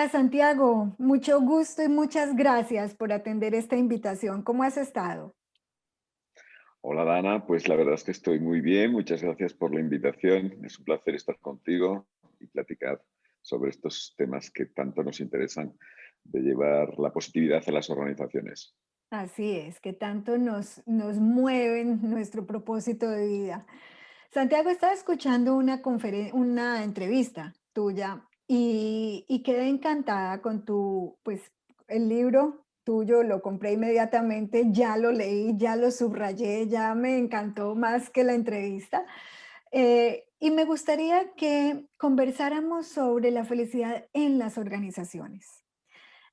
Hola Santiago, mucho gusto y muchas gracias por atender esta invitación. ¿Cómo has estado? Hola Dana, pues la verdad es que estoy muy bien, muchas gracias por la invitación, es un placer estar contigo y platicar sobre estos temas que tanto nos interesan de llevar la positividad a las organizaciones. Así es, que tanto nos mueven nuestro propósito de vida. Santiago, estaba escuchando una entrevista tuya y quedé encantada con pues el libro tuyo, lo compré inmediatamente, ya lo leí, ya lo subrayé, ya me encantó más que la entrevista. Y me gustaría que conversáramos sobre la felicidad en las organizaciones.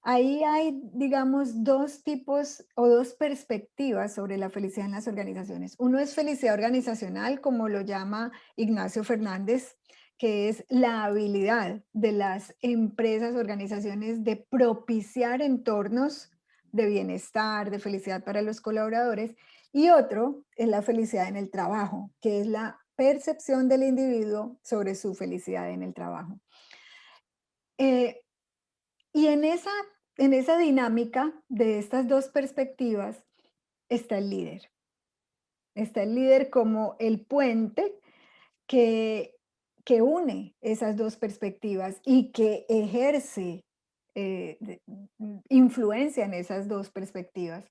Ahí hay, digamos, dos tipos o dos perspectivas sobre la felicidad en las organizaciones. Uno es felicidad organizacional, como lo llama Ignacio Fernández, que es la habilidad de las empresas, organizaciones de propiciar entornos de bienestar, de felicidad para los colaboradores. Y otro es la felicidad en el trabajo, que es la percepción del individuo sobre su felicidad en el trabajo. Eh, y en esa dinámica de estas dos perspectivas está el líder. Está el líder como el puente que, que une esas dos perspectivas y que ejerce influencia en esas dos perspectivas.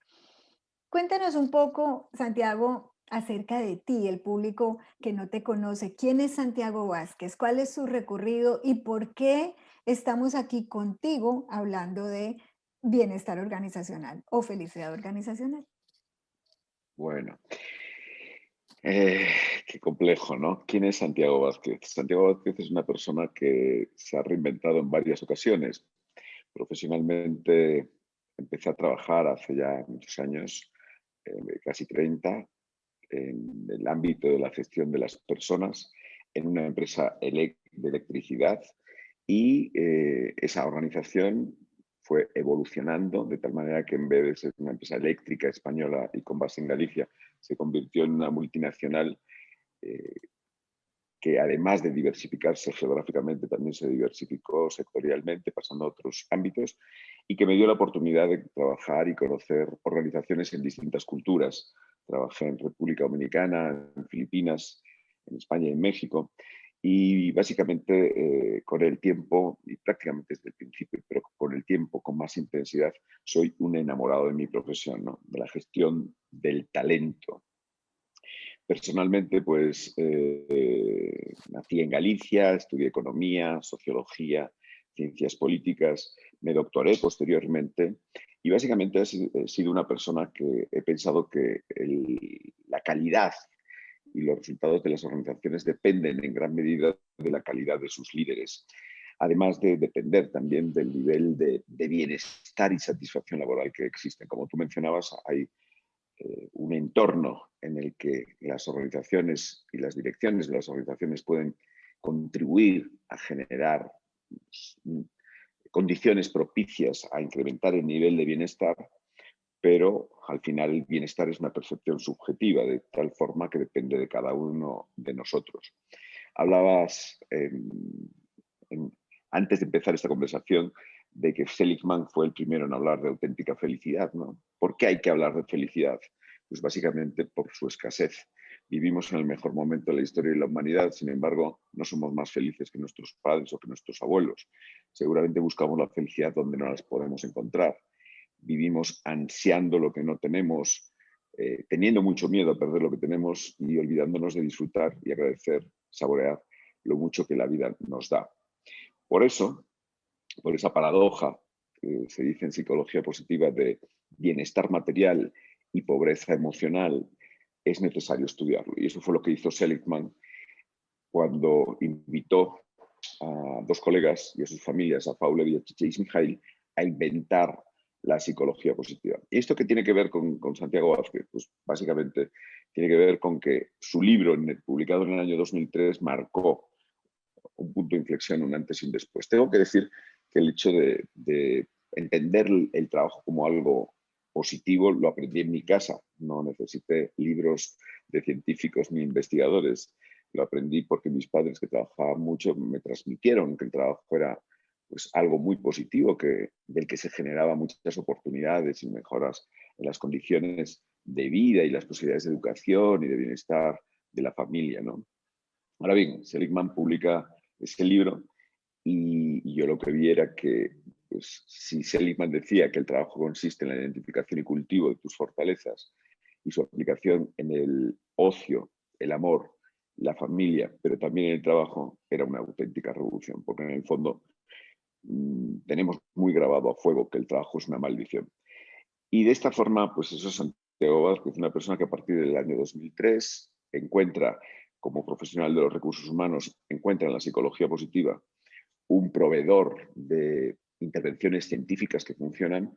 Cuéntanos un poco, Santiago, acerca de ti, el público que no te conoce. ¿Quién es Santiago Vázquez? ¿Cuál es su recorrido y por qué estamos aquí contigo hablando de bienestar organizacional o felicidad organizacional? Bueno, eh, qué complejo, ¿no? ¿Quién es Santiago Vázquez? Santiago Vázquez es una persona que se ha reinventado en varias ocasiones. Profesionalmente empecé a trabajar hace ya muchos años, casi 30, en el ámbito de la gestión de las personas en una empresa de electricidad y esa organización fue evolucionando de tal manera que en vez de ser una empresa eléctrica española y con base en Galicia, se convirtió en una multinacional eh, que además de diversificarse geográficamente, también se diversificó sectorialmente, pasando a otros ámbitos, y que me dio la oportunidad de trabajar y conocer organizaciones en distintas culturas. Trabajé en República Dominicana, en Filipinas, en España y en México. Y básicamente con el tiempo, y prácticamente desde el principio, pero con el tiempo, con más intensidad, soy un enamorado de mi profesión, ¿no? De la gestión del talento. Personalmente, pues nací en Galicia, estudié economía, sociología, ciencias políticas, me doctoré posteriormente y básicamente he sido una persona que he pensado que la calidad y los resultados de las organizaciones dependen en gran medida de la calidad de sus líderes, además de depender también del nivel de bienestar y satisfacción laboral que existen. Como tú mencionabas, hay un entorno en el que las organizaciones y las direcciones de las organizaciones pueden contribuir a generar condiciones propicias a incrementar el nivel de bienestar, pero al final el bienestar es una percepción subjetiva, de tal forma que depende de cada uno de nosotros. Hablabas en, antes de empezar esta conversación de que Seligman fue el primero en hablar de auténtica felicidad, ¿no? ¿Por qué hay que hablar de felicidad? Pues básicamente por su escasez. Vivimos en el mejor momento de la historia de la humanidad, sin embargo, no somos más felices que nuestros padres o que nuestros abuelos. Seguramente buscamos la felicidad donde no las podemos encontrar. Vivimos ansiando lo que no tenemos, teniendo mucho miedo a perder lo que tenemos y olvidándonos de disfrutar y agradecer, saborear lo mucho que la vida nos da. Por eso, por esa paradoja que se dice en psicología positiva de bienestar material y pobreza emocional, es necesario estudiarlo. Y eso fue lo que hizo Seligman cuando invitó a dos colegas y a sus familias, a Paul Levy y a Ismail, a inventar la psicología positiva. ¿Y esto qué tiene que ver con Santiago Vázquez? Pues básicamente tiene que ver con que su libro, publicado en el año 2003, marcó un punto de inflexión, un antes y un después. Tengo que decir que el hecho de entender el trabajo como algo positivo lo aprendí en mi casa. No necesité libros de científicos ni investigadores. Lo aprendí porque mis padres, que trabajaban mucho, me transmitieron que el trabajo era pues algo muy positivo del que se generaba muchas oportunidades y mejoras en las condiciones de vida y las posibilidades de educación y de bienestar de la familia, ¿no? Ahora bien, Seligman publica ese libro y yo lo que vi era que, pues, si Seligman decía que el trabajo consiste en la identificación y cultivo de tus fortalezas y su aplicación en el ocio, el amor, la familia, pero también en el trabajo, era una auténtica revolución, porque en el fondo tenemos muy grabado a fuego que el trabajo es una maldición. Y de esta forma, pues eso es Santiago Vázquez, una persona que a partir del año 2003 encuentra, como profesional de los recursos humanos, encuentra en la psicología positiva un proveedor de intervenciones científicas que funcionan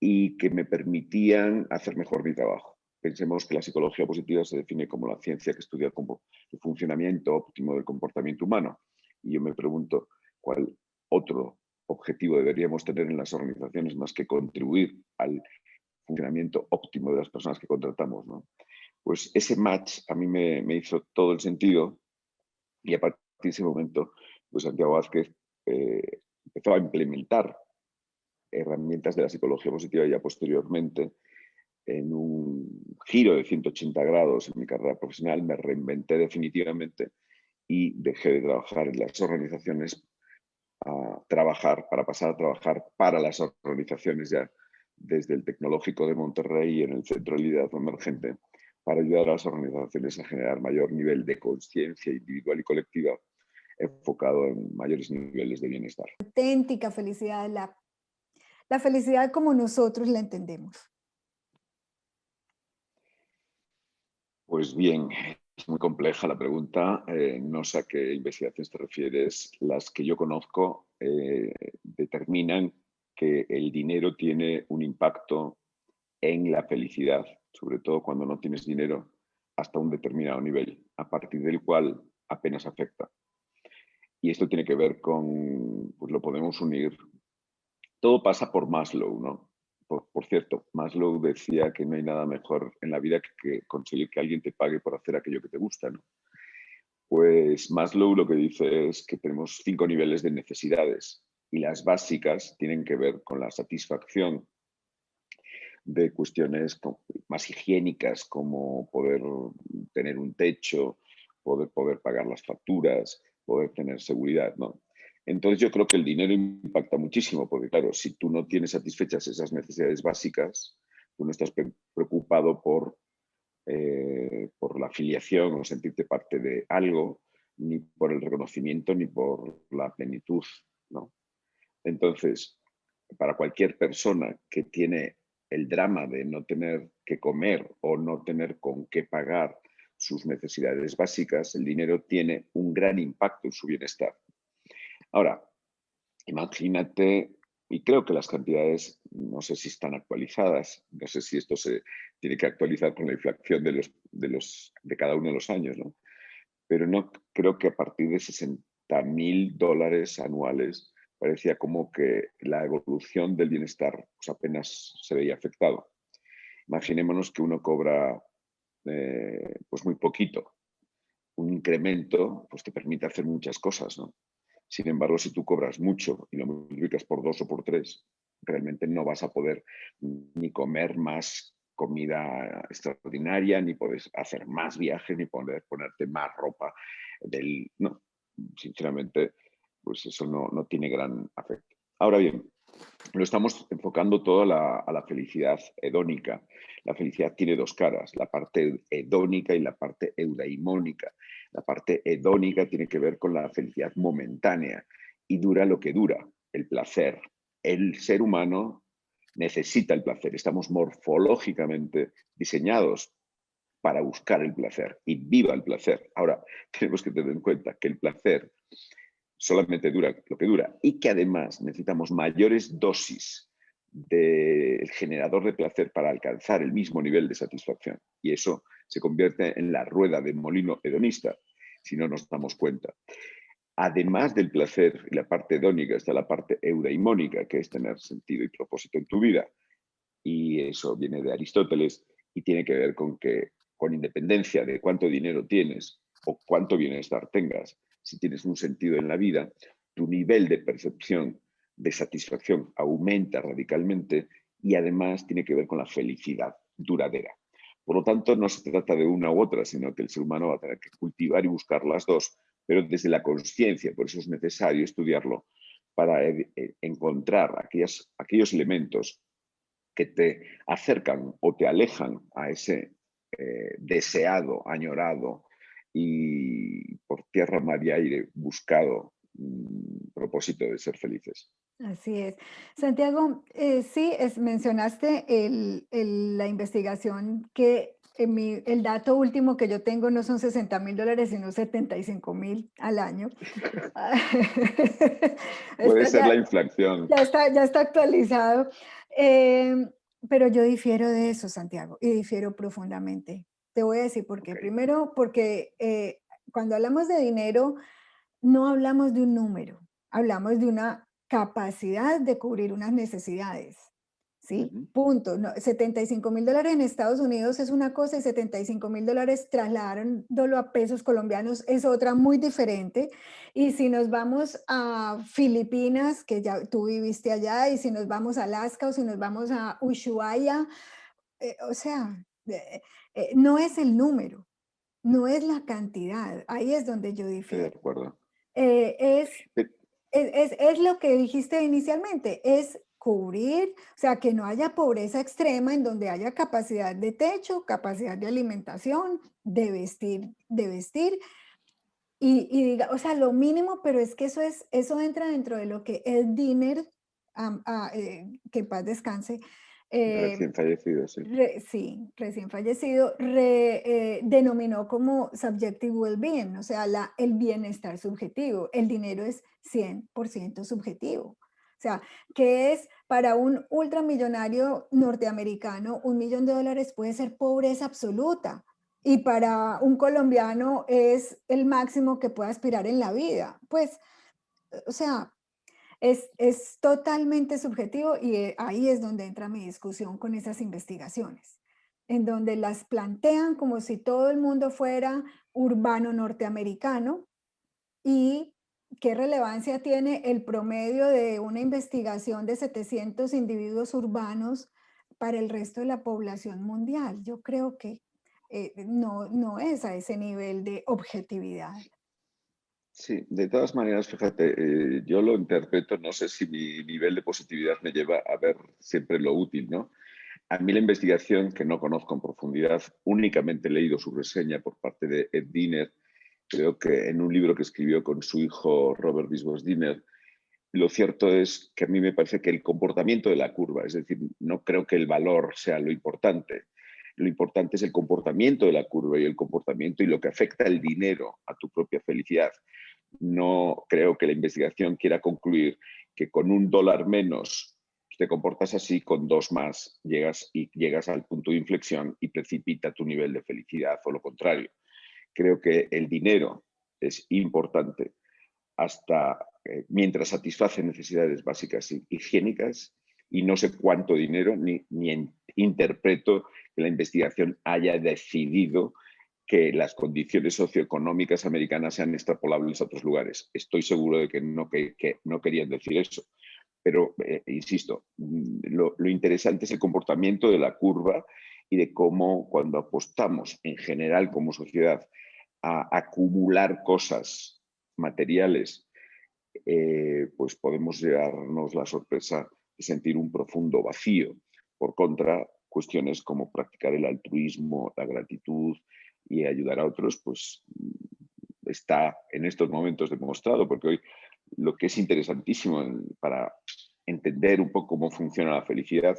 y que me permitían hacer mejor mi trabajo. Pensemos que la psicología positiva se define como la ciencia que estudia el funcionamiento óptimo del comportamiento humano. Y yo me pregunto, ¿cuál otro objetivo deberíamos tener en las organizaciones más que contribuir al funcionamiento óptimo de las personas que contratamos, ¿no? Pues ese match a mí me hizo todo el sentido y a partir de ese momento, pues Santiago Vázquez empezó a implementar herramientas de la psicología positiva ya posteriormente en un giro de 180 grados en mi carrera profesional, me reinventé definitivamente y dejé de trabajar en las organizaciones a trabajar, para pasar a trabajar para las organizaciones ya desde el Tecnológico de Monterrey en el Centro de Liderazgo Emergente, para ayudar a las organizaciones a generar mayor nivel de conciencia individual y colectiva enfocado en mayores niveles de bienestar. Auténtica felicidad, la felicidad como nosotros la entendemos. Pues bien, es muy compleja la pregunta. No sé a qué investigaciones te refieres. Las que yo conozco determinan que el dinero tiene un impacto en la felicidad, sobre todo cuando no tienes dinero, hasta un determinado nivel, a partir del cual apenas afecta. Y esto tiene que ver con, pues lo podemos unir, todo pasa por Maslow, ¿no? Por cierto, Maslow decía que no hay nada mejor en la vida que conseguir que alguien te pague por hacer aquello que te gusta, ¿no? Pues Maslow lo que dice es que tenemos 5 niveles de necesidades y las básicas tienen que ver con la satisfacción de cuestiones más higiénicas como poder tener un techo, poder pagar las facturas, poder tener seguridad, ¿no? Entonces yo creo que el dinero impacta muchísimo, porque claro, si tú no tienes satisfechas esas necesidades básicas, tú no estás preocupado por la afiliación o sentirte parte de algo, ni por el reconocimiento, ni por la plenitud, ¿no? Entonces, para cualquier persona que tiene el drama de no tener que comer o no tener con qué pagar sus necesidades básicas, el dinero tiene un gran impacto en su bienestar. Ahora, imagínate, y creo que las cantidades no sé si están actualizadas, no sé si esto se tiene que actualizar con la inflación de cada uno de los años, ¿no? Pero no creo que a partir de $60,000 anuales parecía como que la evolución del bienestar pues, apenas se veía afectado. Imaginémonos que uno cobra pues muy poquito. Un incremento pues te permite hacer muchas cosas, ¿no? Sin embargo, si tú cobras mucho y lo multiplicas por 2 o por 3, realmente no vas a poder ni comer más comida extraordinaria, ni poder hacer más viajes, ni poder ponerte más ropa. No, sinceramente, pues eso no tiene gran afecto. Ahora bien, lo estamos enfocando todo a la felicidad hedónica. La felicidad tiene dos caras, la parte hedónica y la parte eudaimónica. La parte hedónica tiene que ver con la felicidad momentánea y dura lo que dura, el placer. El ser humano necesita el placer. Estamos morfológicamente diseñados para buscar el placer y viva el placer. Ahora, tenemos que tener en cuenta que el placer solamente dura lo que dura y que además necesitamos mayores dosis del generador de placer para alcanzar el mismo nivel de satisfacción. Y eso se convierte en la rueda de molino hedonista, si no nos damos cuenta. Además del placer y la parte hedónica, está la parte eudaimónica, que es tener sentido y propósito en tu vida. Y eso viene de Aristóteles y tiene que ver con que, con independencia de cuánto dinero tienes o cuánto bienestar tengas, si tienes un sentido en la vida, tu nivel de percepción de satisfacción aumenta radicalmente y además tiene que ver con la felicidad duradera. Por lo tanto, no se trata de una u otra, sino que el ser humano va a tener que cultivar y buscar las dos, pero desde la consciencia. Por eso es necesario estudiarlo para encontrar aquellos elementos que te acercan o te alejan a ese deseado, añorado y por tierra, mar y aire buscado propósito de ser felices. Así es. Santiago, sí, mencionaste la investigación que el dato último que yo tengo no son $60,000, sino 75,000 al año. Puede Está ser la inflación. ya está actualizado. Em, pero yo difiero de eso, Santiago, y difiero profundamente. Te voy a decir por qué. Ok. Primero, porque cuando hablamos de dinero, no hablamos de un número, hablamos de una capacidad de cubrir unas necesidades, ¿sí? Ujú. Punto. No, $75,000 en Estados Unidos es una cosa y $75,000 trasladándolo a pesos colombianos es otra muy diferente. Y si nos vamos a Filipinas, que ya tú viviste allá, y si nos vamos a Alaska o si nos vamos a Ushuaia, o sea, no es el número, no es la cantidad. Ahí es donde yo Estoy de difiero. acuerdo. Eh, es, Pe- es lo que dijiste inicialmente, es cubrir, o sea, que no haya pobreza extrema en donde haya capacidad de techo, capacidad de alimentación, de vestir y diga, o sea, lo mínimo, pero es que eso entra dentro de lo que el dinner, que en paz descanse, eh, Recién fallecido, sí. Sí, recién fallecido, denominó como subjective well-being, o sea, el bienestar subjetivo. El dinero es 100% subjetivo. O sea, que es para un ultramillonario norteamericano, $1,000,000 puede ser pobreza absoluta. Y para un colombiano es el máximo que puede aspirar en la vida. Pues, o sea, es totalmente subjetivo y ahí es donde entra mi discusión con esas investigaciones, en donde las plantean como si todo el mundo fuera urbano norteamericano y qué relevancia tiene el promedio de una investigación de 700 individuos urbanos para el resto de la población mundial. Yo creo que no es a ese nivel de objetividad. Sí, de todas maneras, fíjate, yo lo interpreto, no sé si mi nivel de positividad me lleva a ver siempre lo útil, ¿no? A mí la investigación, que no conozco en profundidad, únicamente he leído su reseña por parte de Ed Diner, creo que en un libro que escribió con su hijo Robert Biswas Diner, lo cierto es que a mí me parece que el comportamiento de la curva, es decir, no creo que el valor sea lo importante es el comportamiento de la curva y el comportamiento y lo que afecta el dinero a tu propia felicidad. No creo que la investigación quiera concluir que con $1 menos te comportas así, con 2 más llegas al punto de inflexión y precipita tu nivel de felicidad o lo contrario. Creo que el dinero es importante hasta mientras satisface necesidades básicas y higiénicas y no sé cuánto dinero ni interpreto que la investigación haya decidido que las condiciones socioeconómicas americanas sean extrapolables a otros lugares. Estoy seguro de que no querían decir eso. Pero, insisto, lo interesante es el comportamiento de la curva y de cómo cuando apostamos en general como sociedad a acumular cosas materiales, pues podemos llevarnos la sorpresa de sentir un profundo vacío. Por contra, cuestiones como practicar el altruismo, la gratitud y ayudar a otros, pues está en estos momentos demostrado, porque hoy lo que es interesantísimo para entender un poco cómo funciona la felicidad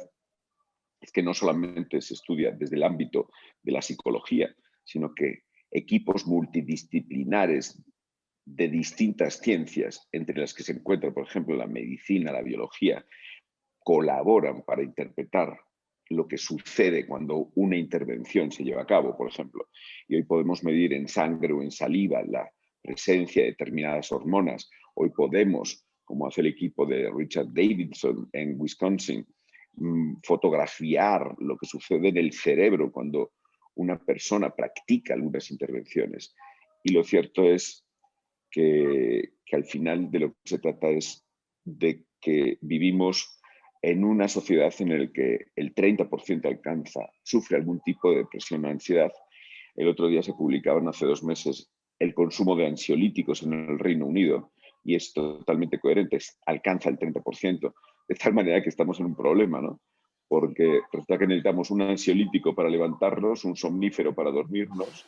es que no solamente se estudia desde el ámbito de la psicología, sino que equipos multidisciplinares de distintas ciencias, entre las que se encuentra, por ejemplo, la medicina, la biología, colaboran para interpretar lo que sucede cuando una intervención se lleva a cabo, por ejemplo. Y hoy podemos medir en sangre o en saliva la presencia de determinadas hormonas. Hoy podemos, como hace el equipo de Richard Davidson en Wisconsin, fotografiar lo que sucede en el cerebro cuando una persona practica algunas intervenciones. Y lo cierto es que al final de lo que se trata es de que vivimos en una sociedad en la que el 30% sufre algún tipo de depresión o ansiedad. El otro día se publicaban hace 2 meses el consumo de ansiolíticos en el Reino Unido y es totalmente coherente, alcanza el 30%, de tal manera que estamos en un problema, ¿no? Porque resulta que necesitamos un ansiolítico para levantarnos, un somnífero para dormirnos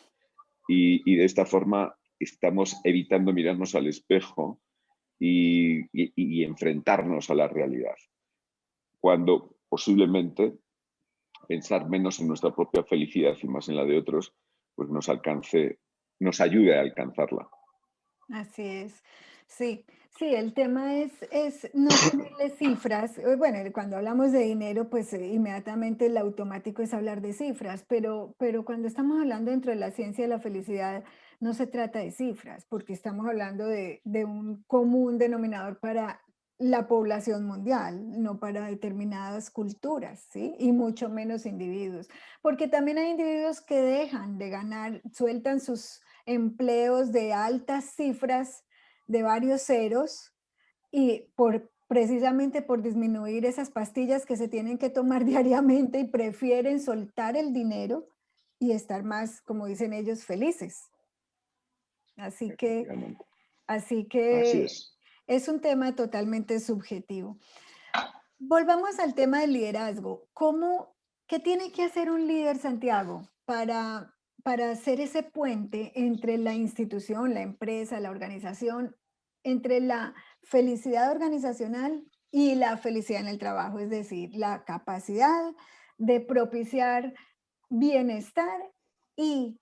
y de esta forma estamos evitando mirarnos al espejo y enfrentarnos a la realidad, cuando posiblemente pensar menos en nuestra propia felicidad y más en la de otros, pues nos ayude a alcanzarla. Así es. Sí, sí, el tema es no ponerle cifras. Bueno, cuando hablamos de dinero, pues inmediatamente el automático es hablar de cifras, pero cuando estamos hablando dentro de la ciencia de la felicidad, no se trata de cifras, porque estamos hablando de un común denominador para la población mundial, no para determinadas culturas, ¿sí? Y mucho menos individuos, porque también hay individuos que dejan de ganar, sueltan sus empleos de altas cifras de varios ceros y precisamente por disminuir esas pastillas que se tienen que tomar diariamente y prefieren soltar el dinero y estar más, como dicen ellos, felices. Así que, Efectivamente. así Así que es. es un tema totalmente subjetivo. Volvamos al tema del liderazgo. ¿Qué tiene que hacer un líder, Santiago, para hacer ese puente entre la institución, la empresa, la organización, entre la felicidad organizacional y la felicidad en el trabajo? Es decir, la capacidad de propiciar bienestar y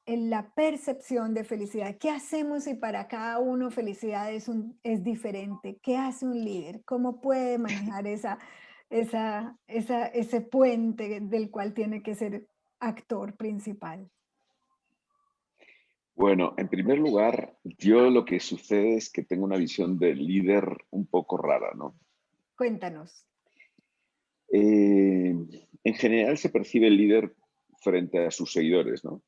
la percepción de felicidad. ¿Qué hacemos si para cada uno felicidad es diferente? ¿Qué hace un líder? ¿Cómo puede manejar ese puente del cual tiene que ser actor principal? Bueno, en primer lugar, yo lo que sucede es que tengo una visión del líder un poco rara, ¿no? Cuéntanos. Eh, en general se percibe el líder frente a sus seguidores, ¿no?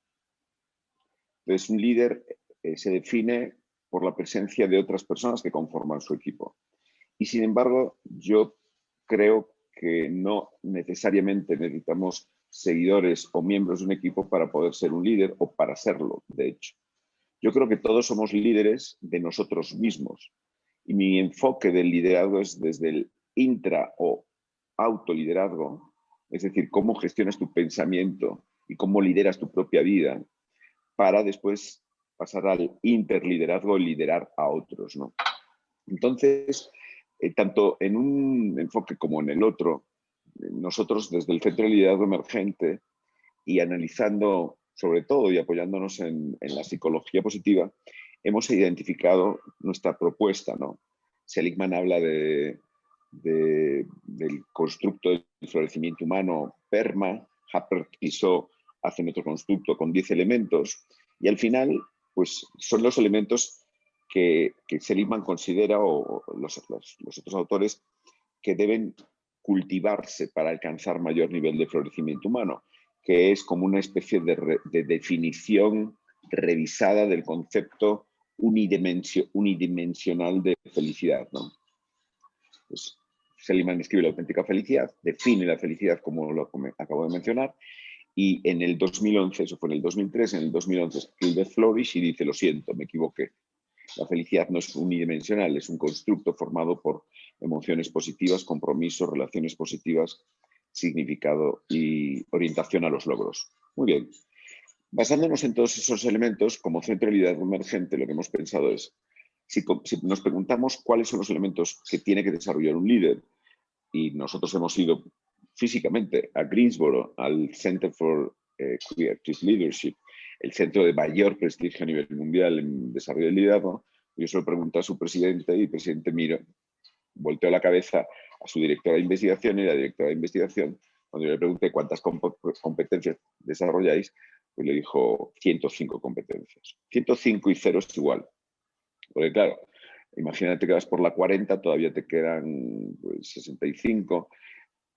Entonces, un líder se define por la presencia de otras personas que conforman su equipo. Y sin embargo, yo creo que no necesariamente necesitamos seguidores o miembros de un equipo para poder ser un líder o para serlo, de hecho. Yo creo que todos somos líderes de nosotros mismos. Y mi enfoque del liderazgo es desde el intra o autoliderazgo, es decir, cómo gestionas tu pensamiento y cómo lideras tu propia vida, para después pasar al interliderazgo y liderar a otros, ¿no? Entonces, tanto en un enfoque como en el otro, nosotros desde el Centro de Liderazgo Emergente y analizando sobre todo y apoyándonos en la psicología positiva, hemos identificado nuestra propuesta, ¿no? Seligman habla del constructo del florecimiento humano PERMA, Huppert y So hacen otro constructo con 10 elementos y al final pues son los elementos que Seligman considera o los otros autores que deben cultivarse para alcanzar mayor nivel de florecimiento humano, que es como una especie de definición revisada del concepto unidimensional de felicidad, ¿no? Pues Seligman escribe La auténtica felicidad, define la felicidad como lo acabo de mencionar, y en el 2011, eso fue en el 2003, en el 2011 escribe Flourish y dice, lo siento, me equivoqué. La felicidad no es unidimensional, es un constructo formado por emociones positivas, compromisos, relaciones positivas, significado y orientación a los logros. Muy bien. Basándonos en todos esos elementos, como centro de liderazgo emergente, lo que hemos pensado es, si nos preguntamos cuáles son los elementos que tiene que desarrollar un líder, y nosotros hemos ido físicamente a Greensboro, al Center for Creative Leadership, el centro de mayor prestigio a nivel mundial en desarrollo del liderazgo. Yo se lo pregunté a su presidente y el presidente miró, volteó la cabeza a su directora de investigación y la directora de investigación, cuando yo le pregunté cuántas competencias desarrolláis, pues le dijo 105 competencias. 105 y 0 es igual. Porque claro, imagínate que vas por la 40, todavía te quedan pues, 65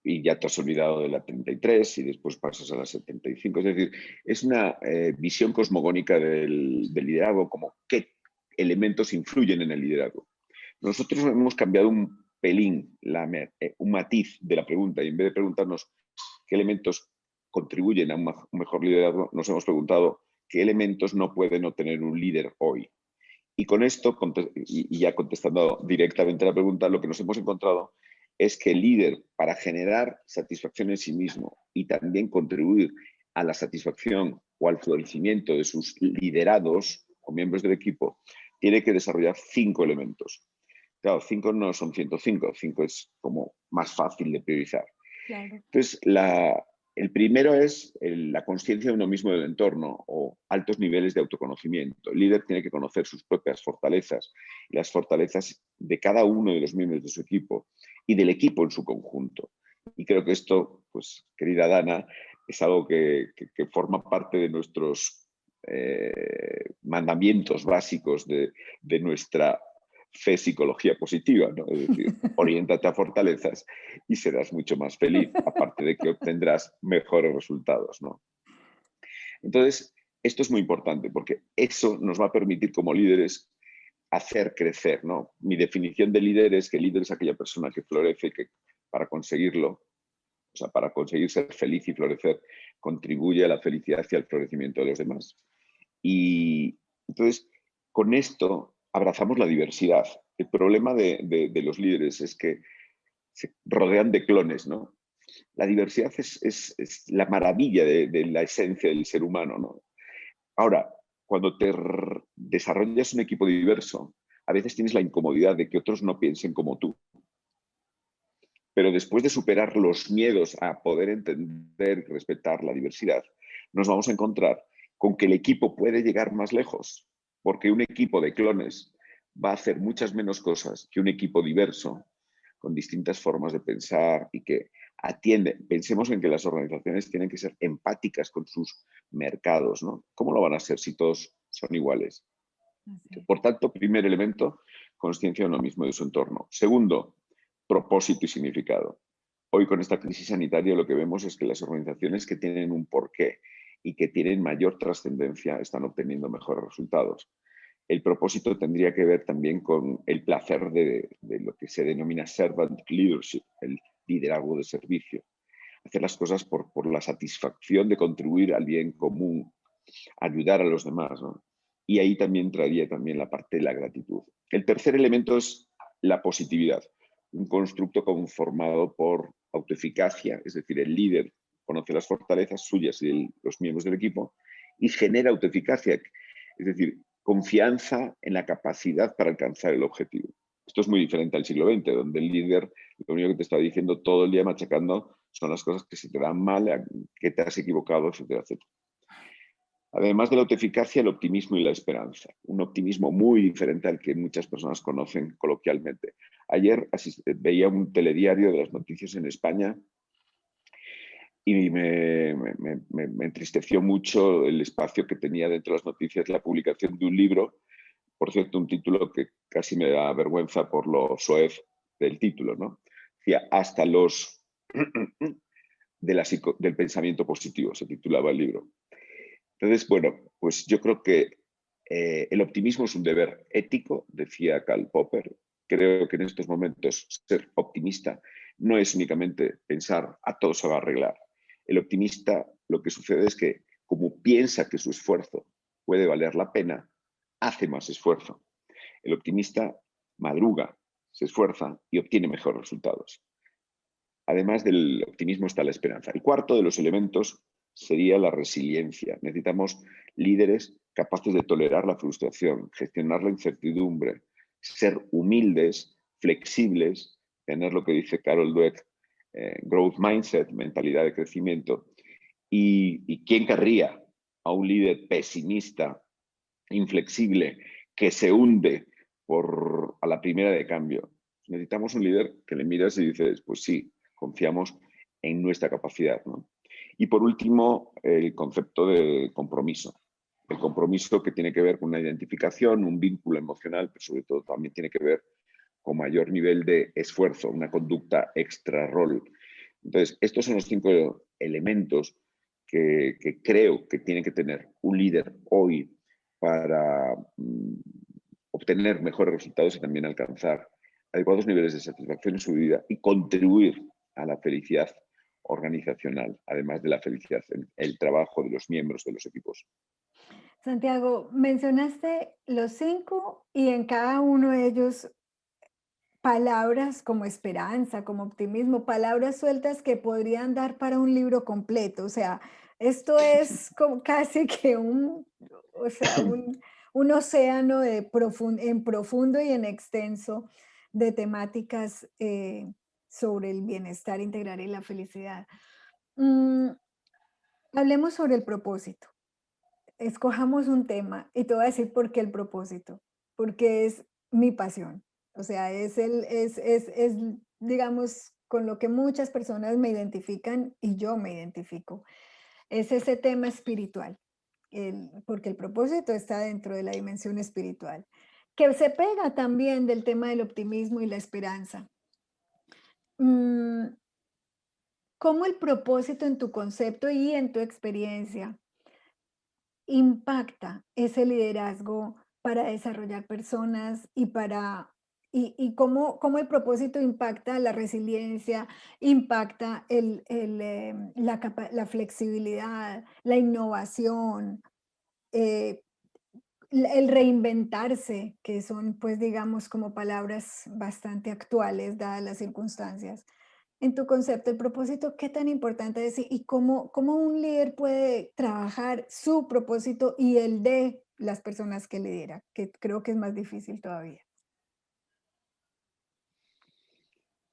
y ya te has olvidado de la 33 y después pasas a la 75. Es decir, es una visión cosmogónica del liderazgo, como qué elementos influyen en el liderazgo. Nosotros hemos cambiado un pelín, un matiz de la pregunta, y en vez de preguntarnos qué elementos contribuyen a un mejor liderazgo, nos hemos preguntado qué elementos no puede no tener un líder hoy. Y con esto, y ya contestando directamente a la pregunta, lo que nos hemos encontrado es que el líder, para generar satisfacción en sí mismo y también contribuir a la satisfacción o al florecimiento de sus liderados o miembros del equipo, tiene que desarrollar 5 elementos. Claro, 5 no son 105, 5 es como más fácil de priorizar. Claro. Entonces, el primero es la conciencia de uno mismo del entorno o altos niveles de autoconocimiento. El líder tiene que conocer sus propias fortalezas y las fortalezas de cada uno de los miembros de su equipo y del equipo en su conjunto. Y creo que esto, pues, querida Dana, es algo que forma parte de nuestros mandamientos básicos de nuestra fe psicología positiva, ¿no? Es decir, oriéntate a fortalezas y serás mucho más feliz, aparte de que obtendrás mejores resultados, ¿no? Entonces, esto es muy importante porque eso nos va a permitir como líderes hacer crecer, ¿no? Mi definición de líder es que el líder es aquella persona que florece y que para conseguirlo, o sea, para conseguir ser feliz y florecer, contribuye a la felicidad y al florecimiento de los demás. Y entonces, con esto abrazamos la diversidad. El problema de los líderes es que se rodean de clones, ¿no? La diversidad es la maravilla de la esencia del ser humano, ¿no? Ahora, cuando desarrollas un equipo diverso, a veces tienes la incomodidad de que otros no piensen como tú. Pero después de superar los miedos a poder entender y respetar la diversidad, nos vamos a encontrar con que el equipo puede llegar más lejos, porque un equipo de clones va a hacer muchas menos cosas que un equipo diverso, con distintas formas de pensar y que atiende. Pensemos en que las organizaciones tienen que ser empáticas con sus mercados, ¿no? ¿Cómo lo van a ser si todos son iguales? Por tanto, primer elemento, consciencia de uno mismo y de su entorno. Segundo, propósito y significado. Hoy con esta crisis sanitaria lo que vemos es que las organizaciones que tienen un porqué y que tienen mayor trascendencia están obteniendo mejores resultados. El propósito tendría que ver también con el placer de lo que se denomina servant leadership, el liderazgo de servicio. Hacer las cosas por la satisfacción de contribuir al bien común, ayudar a los demás, ¿no? Y ahí también entraría también la parte de la gratitud. El tercer elemento es la positividad, un constructo conformado por autoeficacia, es decir, el líder conoce las fortalezas suyas y de los miembros del equipo y genera autoeficacia, es decir, confianza en la capacidad para alcanzar el objetivo. Esto es muy diferente al siglo XX, donde el líder lo único que te está diciendo todo el día machacando son las cosas que se te dan mal, que te has equivocado, etcétera, etcétera. Además de la autoeficacia, el optimismo y la esperanza. Un optimismo muy diferente al que muchas personas conocen coloquialmente. Ayer veía un telediario de las noticias en España y me entristeció mucho el espacio que tenía dentro de las noticias la publicación de un libro, por cierto, un título que casi me da vergüenza por lo soez del título, ¿no? Decía, hasta los del pensamiento positivo, se titulaba el libro. Entonces, bueno, pues yo creo que el optimismo es un deber ético, decía Karl Popper. Creo que en estos momentos ser optimista no es únicamente pensar a todo se va a arreglar. El optimista lo que sucede es que como piensa que su esfuerzo puede valer la pena, hace más esfuerzo. El optimista madruga, se esfuerza y obtiene mejores resultados. Además del optimismo está la esperanza. El cuarto de los elementos sería la resiliencia. Necesitamos líderes capaces de tolerar la frustración, gestionar la incertidumbre, ser humildes, flexibles, tener lo que dice Carol Dweck, growth mindset, mentalidad de crecimiento. ¿Y quién querría a un líder pesimista, inflexible, que se hunde a la primera de cambio? Necesitamos un líder que le miras y dices, pues sí, confiamos en nuestra capacidad, ¿no? Y por último, el concepto de compromiso. El compromiso que tiene que ver con una identificación, un vínculo emocional, pero sobre todo también tiene que ver con mayor nivel de esfuerzo, una conducta extra rol. Entonces, estos son los 5 elementos que creo que tiene que tener un líder hoy para obtener mejores resultados y también alcanzar adecuados niveles de satisfacción en su vida y contribuir a la felicidad organizacional, además de la felicidad en el trabajo de los miembros de los equipos. Santiago, mencionaste los 5 y en cada uno de ellos palabras como esperanza, como optimismo, palabras sueltas que podrían dar para un libro completo. O sea, esto es como casi que o sea, un océano en profundo y en extenso de temáticas sobre el bienestar integral y la felicidad. Mm, Hablemos sobre el propósito. Escojamos un tema y te voy a decir por qué el propósito, porque es mi pasión. O sea, digamos, con lo que muchas personas me identifican y yo me identifico. Es ese tema espiritual, porque el propósito está dentro de la dimensión espiritual, que se pega también del tema del optimismo y la esperanza. Mm, ¿Cómo el propósito en tu concepto y en tu experiencia impacta ese liderazgo para desarrollar personas y cómo el propósito impacta la resiliencia, impacta la flexibilidad, la innovación, eh, el reinventarse, que son, pues, digamos, como palabras bastante actuales dadas las circunstancias. En tu concepto, el propósito, ¿qué tan importante es y cómo un líder puede trabajar su propósito y el de las personas que lidera? Que creo que es más difícil todavía.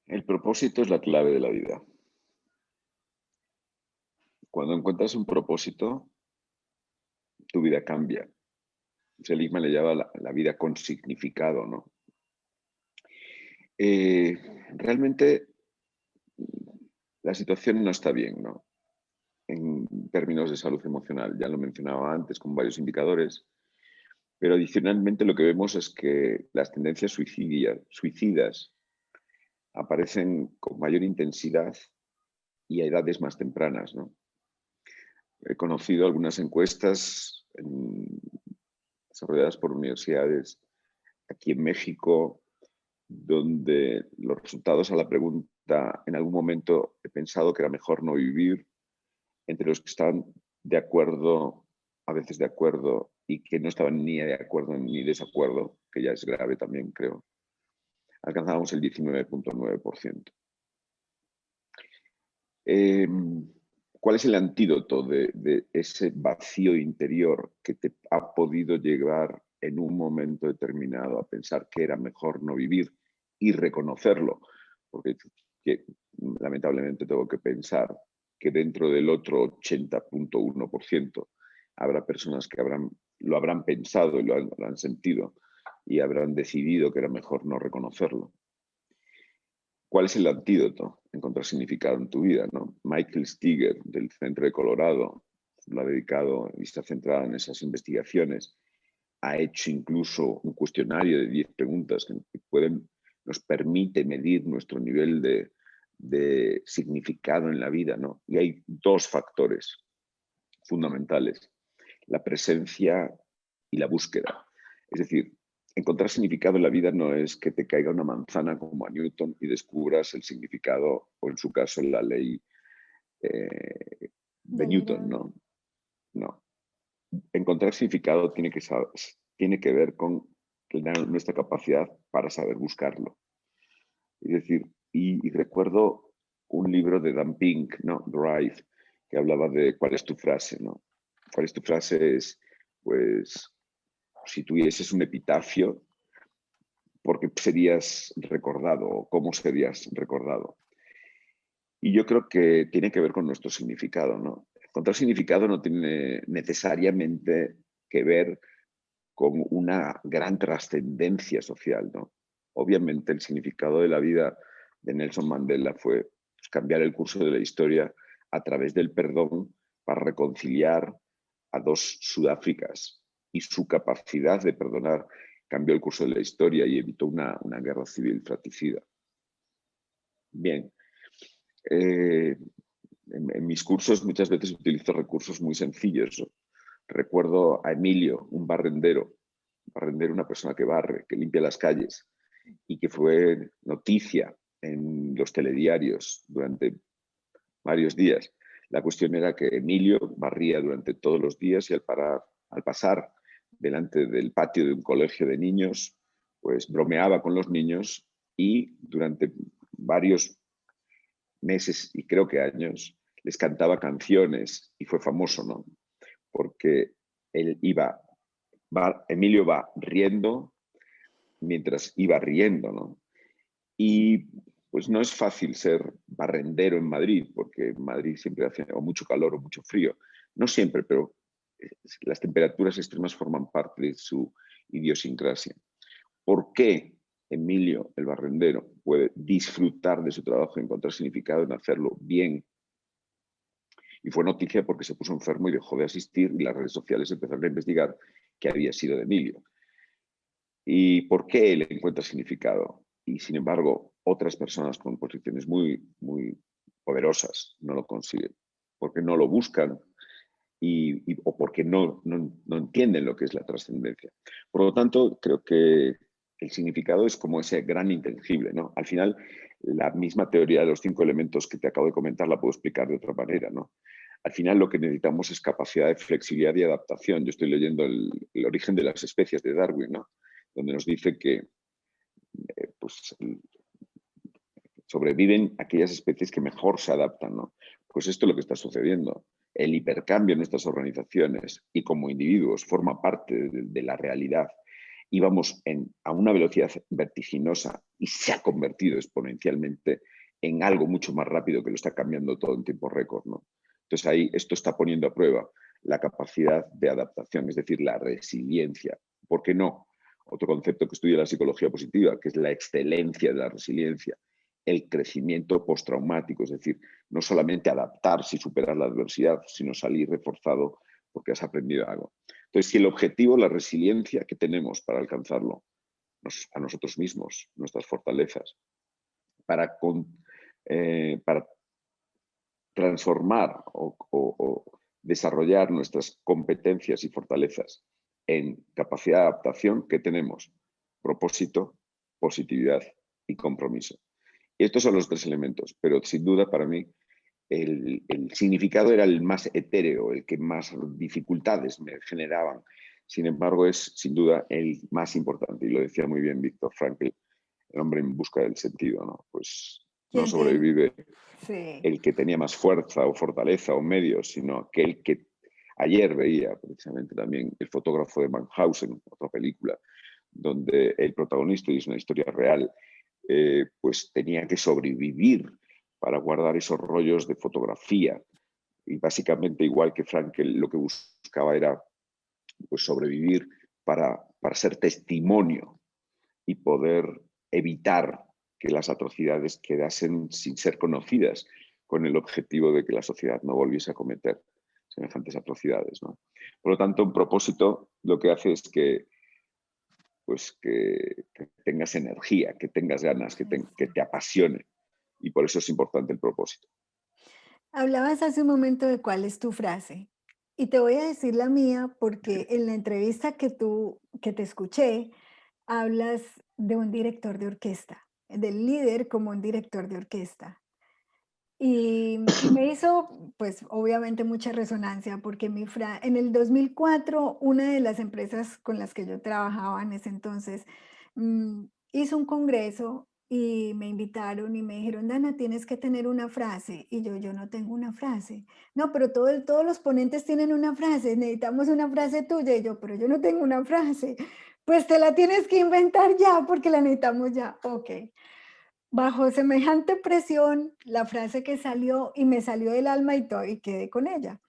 El propósito es la clave de la vida. Cuando encuentras un propósito, tu vida cambia. Seligman le llama la vida con significado, ¿no? Eh, Realmente la situación no está bien, ¿no? En términos de salud emocional. Ya lo mencionaba antes con varios indicadores, pero adicionalmente lo que vemos es que las tendencias suicidas aparecen con mayor intensidad y a edades más tempranas, ¿no? He conocido algunas encuestas desarrolladas por universidades aquí en México, donde los resultados a la pregunta, en algún momento he pensado que era mejor no vivir, entre los que están de acuerdo, a veces de acuerdo, y que no estaban ni de acuerdo ni desacuerdo, que ya es grave también, creo, alcanzábamos el 19,9%. Eh, ¿Cuál es el antídoto de ese vacío interior que te ha podido llevar en un momento determinado a pensar que era mejor no vivir y reconocerlo? Porque lamentablemente tengo que pensar que dentro del otro 80,1% habrá personas que lo habrán pensado y lo han sentido y habrán decidido que era mejor no reconocerlo. ¿Cuál es el antídoto? Encontrar significado en tu vida, ¿no? Michael Steger, del Centro de Colorado, lo ha dedicado y está centrado en esas investigaciones. Ha hecho incluso un cuestionario de 10 preguntas que nos permite medir nuestro nivel de significado en la vida, ¿no? Y hay dos factores fundamentales: la presencia y la búsqueda. Es decir, encontrar significado en la vida no es que te caiga una manzana como a Newton y descubras el significado, o en su caso la ley de De Newton, Newton. ¿no? No. Encontrar significado tiene que ver con nuestra capacidad para saber buscarlo. Es decir, y recuerdo un libro de Dan Pink, ¿no? Drive, que hablaba de cuál es tu frase, ¿no? ¿Cuál es tu frase? Es, pues, si tuvieses un epitafio, ¿por qué serías recordado o cómo serías recordado? Y yo creo que tiene que ver con nuestro significado, ¿no? Encontrar significado no tiene necesariamente que ver con una gran trascendencia social, ¿no? Obviamente el significado de la vida de Nelson Mandela fue, pues, cambiar el curso de la historia a través del perdón para reconciliar a dos Sudáfricas, y su capacidad de perdonar cambió el curso de la historia y evitó una guerra civil fratricida. Bien, eh, en mis cursos muchas veces utilizo recursos muy sencillos. Recuerdo a Emilio, un barrendero barrendero, una persona que barre, que limpia las calles y que fue noticia en los telediarios durante varios días. La cuestión era que Emilio barría durante todos los días y al pasar delante del patio de un colegio de niños, pues bromeaba con los niños y durante varios meses y creo que años les cantaba canciones y fue famoso, ¿no? Porque él Emilio va riendo mientras iba riendo, ¿no? Y pues no es fácil ser barrendero en Madrid, porque en Madrid siempre hace o mucho calor o mucho frío. No siempre, pero las temperaturas extremas forman parte de su idiosincrasia. ¿Por qué Emilio, el barrendero, puede disfrutar de su trabajo y encontrar significado en hacerlo bien? Y fue noticia porque se puso enfermo y dejó de asistir y las redes sociales empezaron a investigar qué había sido de Emilio y por qué él encuentra significado. Y sin embargo, otras personas con posiciones muy poderosas no lo consiguen, porque no lo buscan o porque no entienden lo que es la trascendencia. Por lo tanto, creo que el significado es como ese gran intangible, ¿no? Al final, la misma teoría de los 5 elementos que te acabo de comentar la puedo explicar de otra manera, ¿no? Al final lo que necesitamos es capacidad de flexibilidad y adaptación. Yo estoy leyendo el origen de las especies de Darwin, ¿no? Donde nos dice que pues, sobreviven aquellas especies que mejor se adaptan, ¿no? Pues esto es lo que está sucediendo. El hipercambio en nuestras organizaciones y como individuos forma parte de la realidad. Íbamos a una velocidad vertiginosa y se ha convertido exponencialmente en algo mucho más rápido que lo está cambiando todo en tiempo récord, ¿no? Entonces ahí esto está poniendo a prueba la capacidad de adaptación, es decir, la resiliencia. ¿Por qué no? Otro concepto que estudia la psicología positiva, que es la excelencia de la resiliencia, el crecimiento postraumático, es decir, no solamente adaptarse y superar la adversidad, sino salir reforzado porque has aprendido algo. Entonces, si el objetivo, la resiliencia que tenemos para alcanzarlo, a nosotros mismos, nuestras fortalezas, para transformar o desarrollar nuestras competencias y fortalezas en capacidad de adaptación, que tenemos propósito, positividad y compromiso. Y estos son los 3 elementos, pero sin duda para mí el significado era el más etéreo, el que más dificultades me generaban. Sin embargo, es sin duda el más importante, y lo decía muy bien Víctor Frankl, el hombre en busca del sentido, ¿no? Pues no ¿Quién tiene? sobrevive Sí. el que tenía más fuerza o fortaleza o medios, sino aquel que ayer veía precisamente también el fotógrafo de Mannhausen, otra película, donde el protagonista, y es una historia real, pues tenía que sobrevivir para guardar esos rollos de fotografía. Y básicamente, igual que Frankel, lo que buscaba era pues, sobrevivir para ser testimonio y poder evitar que las atrocidades quedasen sin ser conocidas, con el objetivo de que la sociedad no volviese a cometer semejantes atrocidades, ¿no? Por lo tanto, un propósito lo que hace es que tengas energía, que tengas ganas, que te apasione. Y por eso es importante el propósito. Hablabas hace un momento de cuál es tu frase. Y te voy a decir la mía porque en la entrevista que te escuché, hablas de un director de orquesta, del líder como un director de orquesta. Y me hizo, pues, obviamente mucha resonancia porque en el 2004, una de las empresas con las que yo trabajaba en ese entonces, hizo un congreso y me invitaron y me dijeron: "Dana, tienes que tener una frase". Y yo no tengo una frase. No, pero todos los ponentes tienen una frase, necesitamos una frase tuya. Y yo: "Pero yo no tengo una frase". "Pues te la tienes que inventar ya porque la necesitamos ya". Okey. Bajo semejante presión, la frase que salió y me salió del alma y quedé con ella,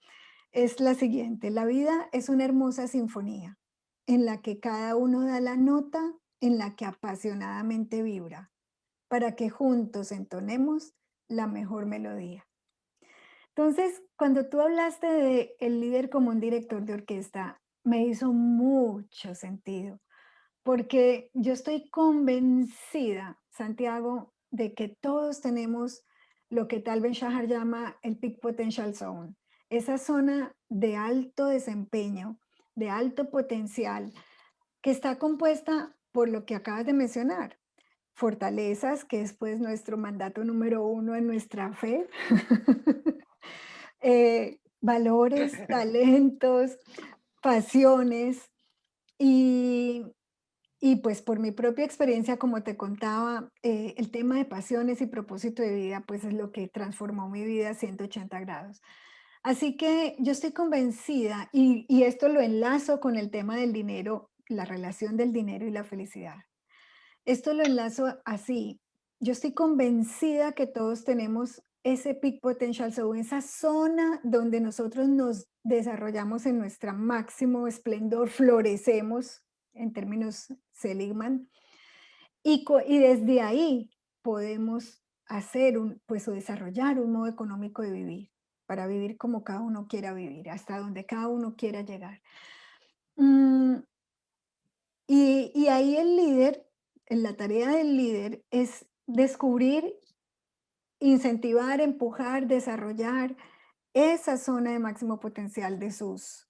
es la siguiente: la vida es una hermosa sinfonía en la que cada uno da la nota en la que apasionadamente vibra, para que juntos entonemos la mejor melodía. Entonces, cuando tú hablaste de el líder como un director de orquesta, me hizo mucho sentido, porque yo estoy convencida, Santiago, de que todos tenemos lo que tal Ben Shahar llama el Peak Potential Zone, esa zona de alto desempeño, de alto potencial, que está compuesta por lo que acabas de mencionar. Fortalezas, que es pues nuestro mandato número uno en nuestra fe. Valores, talentos, pasiones y, y pues por mi propia experiencia, como te contaba, el tema de pasiones y propósito de vida, pues es lo que transformó mi vida a 180 grados. Así que yo estoy convencida, y esto lo enlazo con el tema del dinero, la relación del dinero y la felicidad. Esto lo enlazo así. Yo estoy convencida que todos tenemos ese peak potential zone, esa zona donde nosotros nos desarrollamos en nuestro máximo esplendor, florecemos en términos Seligman, y desde ahí podemos hacer pues o desarrollar un modo económico de vivir, para vivir como cada uno quiera vivir, hasta donde cada uno quiera llegar. Mm, y ahí el líder, en la tarea del líder es descubrir, incentivar, empujar, desarrollar esa zona de máximo potencial de sus,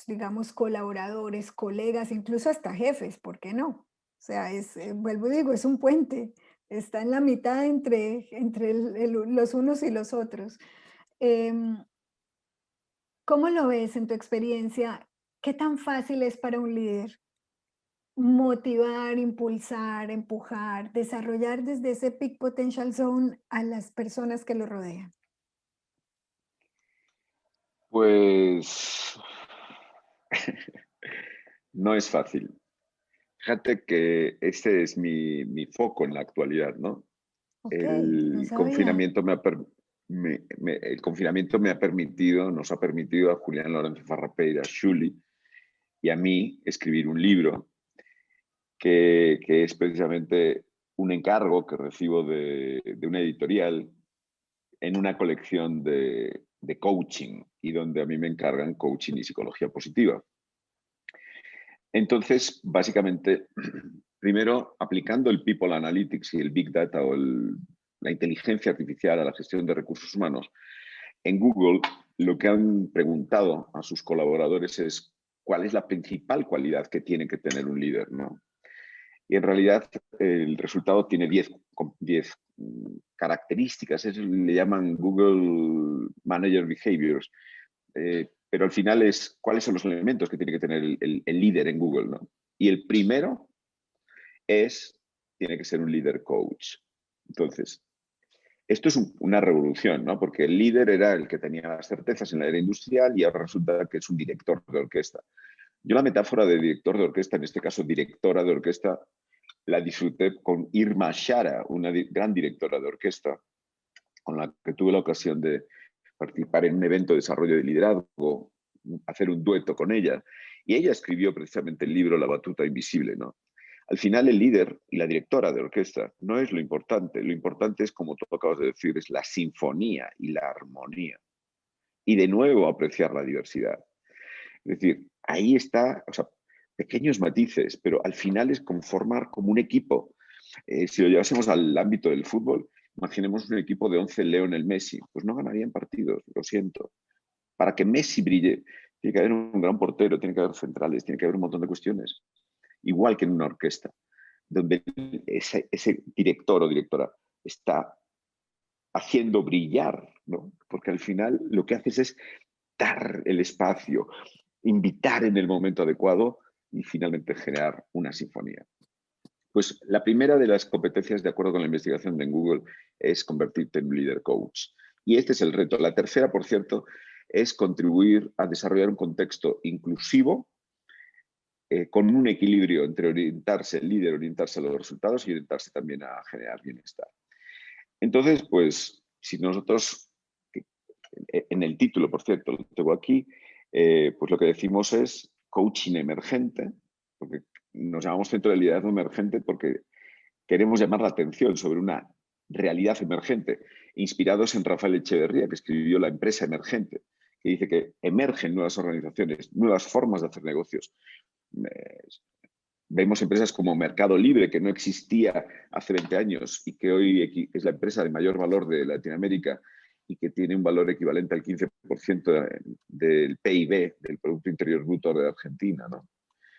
digamos, colaboradores, colegas, incluso hasta jefes, ¿por qué no? O sea, vuelvo y digo, es un puente, está en la mitad entre los unos y los otros. Em, ¿Cómo lo ves en tu experiencia? ¿Qué tan fácil es para un líder motivar, impulsar, empujar, desarrollar desde ese peak potential zone a las personas que lo rodean? Pues no es fácil. Fíjate que este es mi foco en la actualidad, ¿no? Ok, no El sabía. confinamiento el confinamiento me ha permitido, nos ha permitido a Julián Lorenzo Farrapeira, Schuli, y a mí escribir un libro que es precisamente un encargo que recibo de una editorial en una colección de coaching y donde a mí me encargan coaching y psicología positiva. Entonces, básicamente, primero aplicando el People Analytics y el Big Data o la inteligencia artificial a la gestión de recursos humanos, en Google lo que han preguntado a sus colaboradores es cuál es la principal cualidad que tiene que tener un líder, ¿no? Y en realidad el resultado tiene 10 características, eso le llaman Google Manager Behaviors, pero al final es cuáles son los elementos que tiene que tener el líder en Google, ¿no? Y el primero tiene que ser un líder coach. Entonces, esto es una revolución, ¿no? Porque el líder era el que tenía las certezas en la era industrial y ahora resulta que es un director de orquesta. Yo la metáfora de director de orquesta, en este caso directora de orquesta, la disfruté con Irma Shara, una gran directora de orquesta, con la que tuve la ocasión de participar en un evento de desarrollo de liderazgo, hacer un dueto con ella. Y ella escribió precisamente el libro La batuta invisible, ¿no? Al final el líder y la directora de orquesta no es lo importante es, como tú acabas de decir, es la sinfonía y la armonía. Y de nuevo apreciar la diversidad. Es decir, ahí está, o sea, pequeños matices, pero al final es conformar como un equipo. Si lo llevásemos al ámbito del fútbol, imaginemos un equipo de 11 Lionel Messi, pues no ganarían partidos, lo siento. Para que Messi brille, tiene que haber un gran portero, tiene que haber centrales, tiene que haber un montón de cuestiones. Igual que en una orquesta, donde ese director o directora está haciendo brillar, ¿no? Porque al final lo que haces es dar el espacio, invitar en el momento adecuado y finalmente generar una sinfonía. Pues la primera de las competencias, de acuerdo con la investigación de Google, es convertirte en un líder coach. Y este es el reto. La tercera, por cierto, es contribuir a desarrollar un contexto inclusivo con un equilibrio entre orientarse, el líder, orientarse a los resultados y orientarse también a generar bienestar. Entonces, pues, si nosotros, en el título, por cierto, lo tengo aquí, pues lo que decimos es coaching emergente, porque nos llamamos Centro de Liderazgo Emergente porque queremos llamar la atención sobre una realidad emergente, inspirados en Rafael Echeverría, que escribió La empresa emergente, que dice que emergen nuevas organizaciones, nuevas formas de hacer negocios. Vemos empresas como Mercado Libre, que no existía hace 20 años y que hoy es la empresa de mayor valor de Latinoamérica y que tiene un valor equivalente al 15% del PIB, del Producto Interior Bruto de Argentina, ¿no?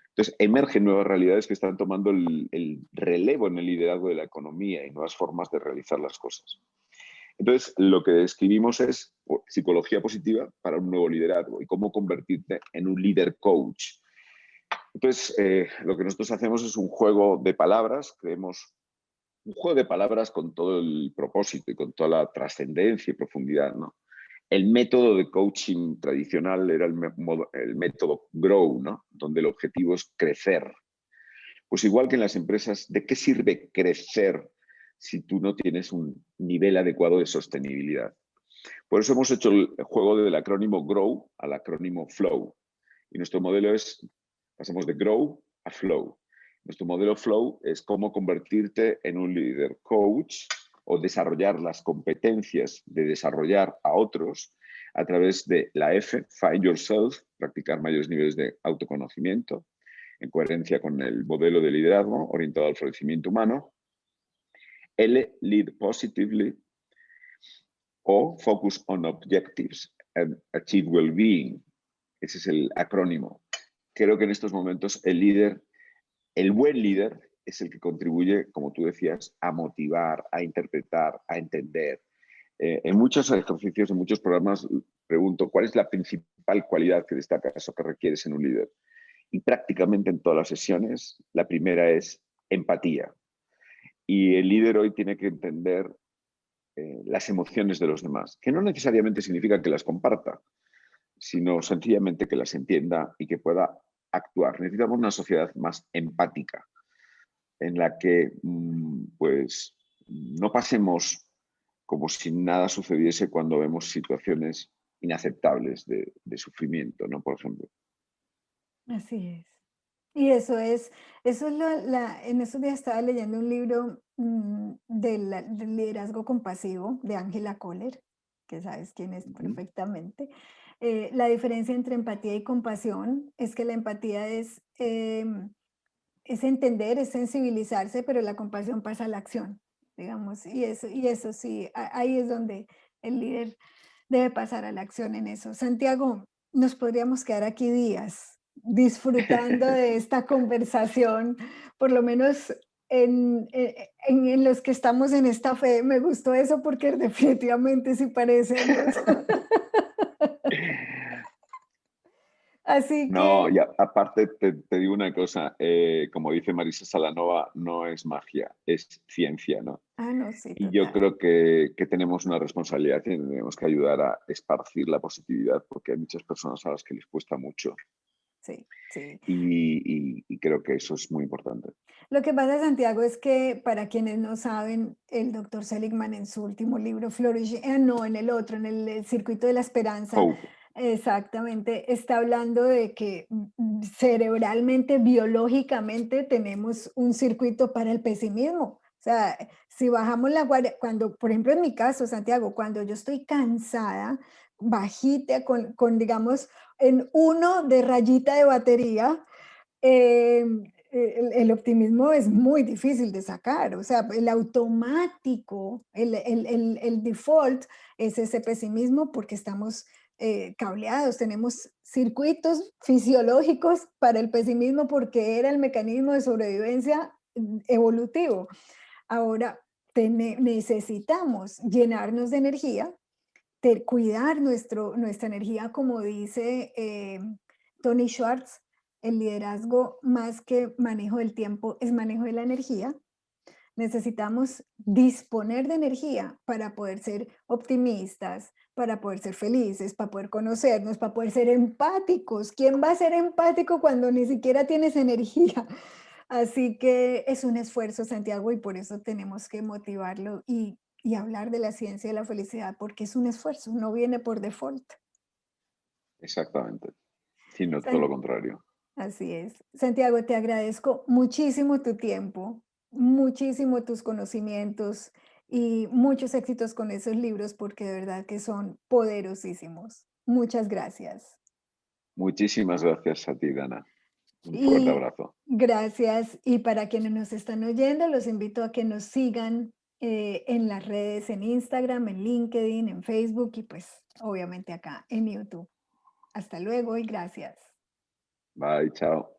Entonces, emergen nuevas realidades que están tomando el relevo en el liderazgo de la economía y nuevas formas de realizar las cosas. Entonces, lo que describimos es psicología positiva para un nuevo liderazgo y cómo convertirte en un líder coach. Entonces, lo que nosotros hacemos es un juego de palabras, creemos un juego de palabras con todo el propósito y con toda la trascendencia y profundidad, ¿no? El método de coaching tradicional era el método Grow, ¿no? Donde el objetivo es crecer. Pues igual que en las empresas, ¿de qué sirve crecer si tú no tienes un nivel adecuado de sostenibilidad? Por eso hemos hecho el juego del acrónimo Grow al acrónimo Flow. Y nuestro modelo es, pasamos de Grow a Flow. Nuestro modelo Flow es cómo convertirte en un líder coach o desarrollar las competencias de desarrollar a otros a través de la F, Find Yourself, practicar mayores niveles de autoconocimiento, en coherencia con el modelo de liderazgo orientado al florecimiento humano. L, Lead Positively, o Focus on Objectives and Achieve Well-being. Ese es el acrónimo. Creo que en estos momentos el buen líder, es el que contribuye, como tú decías, a motivar, a interpretar, a entender. En muchos ejercicios, en muchos programas, pregunto, ¿cuál es la principal cualidad que destacas o que requieres en un líder? Y prácticamente en todas las sesiones, la primera es empatía. Y el líder hoy tiene que entender las emociones de los demás, que no necesariamente significa que las comparta, sino sencillamente que las entienda y que pueda actuar. Necesitamos una sociedad más empática, en la que pues no pasemos como si nada sucediese cuando vemos situaciones inaceptables de sufrimiento, ¿no? Por ejemplo. Así es. Y eso es en esos días estaba leyendo un libro del liderazgo compasivo de Angela Kohler, que sabes quién es Ujú. perfectamente. La diferencia entre empatía y compasión es que la empatía es entender, es sensibilizarse, pero la compasión pasa a la acción, digamos, y eso sí, ahí es donde el líder debe pasar a la acción en eso. Santiago, nos podríamos quedar aquí días disfrutando de esta conversación, por lo menos en los que estamos en esta fe. Me gustó eso porque definitivamente sí parecemos. Así No, que, y aparte te digo una cosa, como dice Marisa Salanova, no es magia, es ciencia, ¿no? no, sí, Y yo total. creo que tenemos una responsabilidad y tenemos que ayudar a esparcir la positividad porque hay muchas personas a las que les cuesta mucho Sí, sí. y creo que eso es muy importante. Lo que pasa, Santiago, es que para quienes no saben, el doctor Seligman en su último libro, Flourish, no, en el otro, en el Circuito de la Esperanza, Hope, exactamente, está hablando de que cerebralmente, biológicamente, tenemos un circuito para el pesimismo. O sea, si bajamos la guardia, cuando, por ejemplo, en mi caso, Santiago, cuando yo estoy cansada, bajita, digamos, en uno de rayita de batería, el optimismo es muy difícil de sacar, o sea, el automático, el default es ese pesimismo porque estamos cableados, tenemos circuitos fisiológicos para el pesimismo porque era el mecanismo de sobrevivencia evolutivo. Ahora necesitamos llenarnos de energía, cuidar nuestra energía, como dice Tony Schwartz, el liderazgo más que manejo del tiempo es manejo de la energía. Necesitamos disponer de energía para poder ser optimistas, para poder ser felices, para poder conocernos, para poder ser empáticos. ¿Quién va a ser empático cuando ni siquiera tienes energía? Así que es un esfuerzo, Santiago, y por eso tenemos que motivarlo y hablar de la ciencia de la felicidad, porque es un esfuerzo, no viene por default. exactamente, sino todo lo San- contrario. Así es. Santiago, te agradezco muchísimo tu tiempo, muchísimo tus conocimientos y muchos éxitos con esos libros, porque de verdad que son poderosísimos. Muchas gracias. Muchísimas gracias a ti, Dana. Un fuerte Y abrazo. gracias. Y para quienes nos están oyendo, los invito a que nos sigan en las redes, en Instagram, en LinkedIn, en Facebook y pues obviamente acá en YouTube. Hasta luego y gracias. Bye, chao.